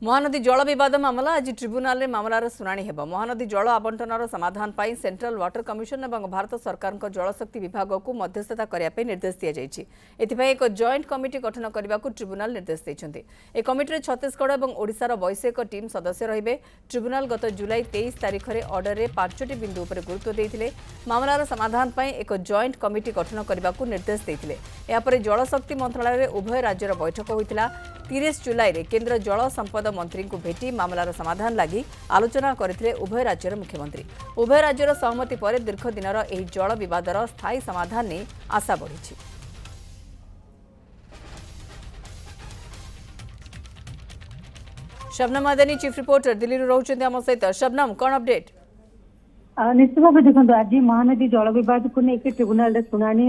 महानदी जल विवाद मामला आज ट्रिब्यूनाल में मामलार शुणाणी हेब। महानदी जल आबंटनर समाधान पाई सेंट्रल वाटर कमिशन और भारत सरकार जलशक्ति विभाग को मध्यस्थता करने निर्देश दी जाए। एक जॉइंट कमिटी गठन करने को ट्रिब्यूनाल निर्देश देते। एक कमिटी छत्तीसगढ़ और ओडिशार वैषयिक टीम सदस्य रहिबे। ट्रिब्यूनाल गत जुलाई 23 तारिख में ऑर्डर में 5टी बिंदु पर गुरुत्व देते। मामलार समाधान पाई एक जॉइंट कमिटी गठन करने को निर्देश देते। यापर जलशक्ति मंत्रालय में उभय राज्यर बैठक होता। 30 जुलाई में केंद्र जल संपद मंत्री को भेटी मामलार समाधान लगी आलोचना करथिले उभय राज्यर मुख्यमंत्री। उभय राज्यर सहमति पर दीर्घ दिनर एही जल विवादर स्थायी समाधान ने आशा बढ़ी। शबनम आदनी चीफ रिपोर्टर दिल्ली रोचंदी आम सहित। शबनम कौन अपडेट? निश्चित भाव देखो आज महानदी जल विवाद को लेकिन ट्रिब्यूनाल शुणाणी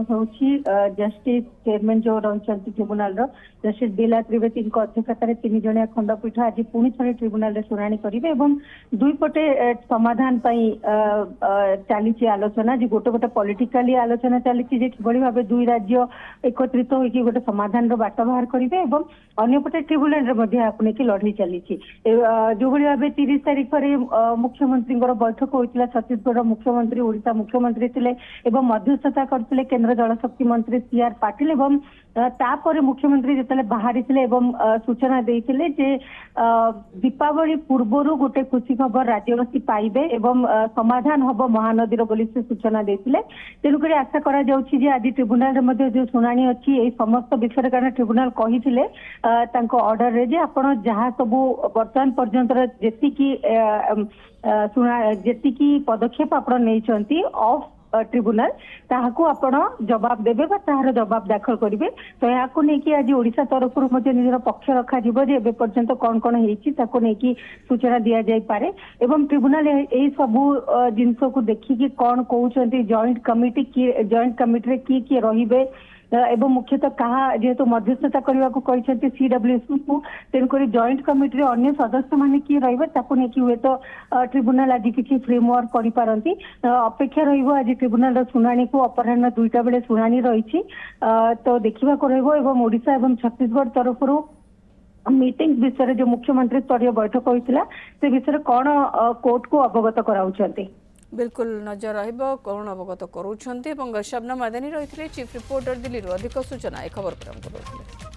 होची। जस्टिस चेयरमैन जो रही ट्रिब्यूनाल जस्टिस बीला त्रिवेदी अध्यक्षतार 3 जणिया खंडपीठ आज पुणी थे ट्रिब्यूनाल शुणाणी करेंगे। दुई पटे समाधान चली आलोचना जी गोटे गोटे पॉलिटिकली आलोचना चली किभली भाव दुई राज्य एकत्रित होगी गोटे समाधान बाट बाहर करेंगे। अंपटे ट्रिब्यूनाल आपको लेकिन लड़े चली जो भाव 30 तारिख में मुख्यमंत्री बैठक होता। छत्तीसगढ़ मुख्यमंत्री ओडिशा मुख्यमंत्री थे एवं मध्यस्थता करते केंद्र जलशक्ति मंत्री सीआर पाटिल एवं तापर मुख्यमंत्री जिते बाहरी सूचना देते जे दीपावली पूर्वर गोटे खुशी खबर राज्यवासी पाइबे एवं समाधान हम महानदीर बोली से सूचना देते। तेणुक आशा करा आज ट्रिब्यूनाल जो शुणाणी अच्छी समस्त विषय कारण ट्रिब्यूनाल कही ऑर्डर रे जे आपण जहाँ सबू वर्तमान पर्यंत जेतिकी पदक्षेप आपण नहीं ऑफ ट्रिब्यूनाल ताहाकू आपण जवाब देबे तार जवाब दाखल करेंगे। तो यहाँ नहीं आज ओडिशा तरफ निजर पक्ष रखा एबे पर्यंत कौन कौन होती सूचना दि जाई पारे एवं ट्रिब्यूनाल यही सबू जिनस को देखिकी कौन कहते जॉइंट कमिटी किए रहिबे एवं मुख्यतः कहा जेहेतु मध्यस्थता करने को सीडब्ल्यूसी को तेणुक जॉइंट कमिटी अन्य सदस्य मैंने किए रही हुए तो ट्रिब्यूनाल आज किसी फ्रेमवर्क करें। अपेक्षा रही ट्रिब्यूनाल शुणाणी को अपराह 2टा बेले शुणाणी रही तो देखा ओडिशा एवं छत्तीसगढ़ तरफ मीटिंग विषय जो मुख्यमंत्री स्तरीय बैठक होता से विषय कौन कोर्ट को अवगत कराउछंती बिल्कुल नजर रहिबो कौन अवगत करूछंती। शबनम आदनी रही चीफ रिपोर्टर दिल्ली अधिक सूचना ए खबर पर हमको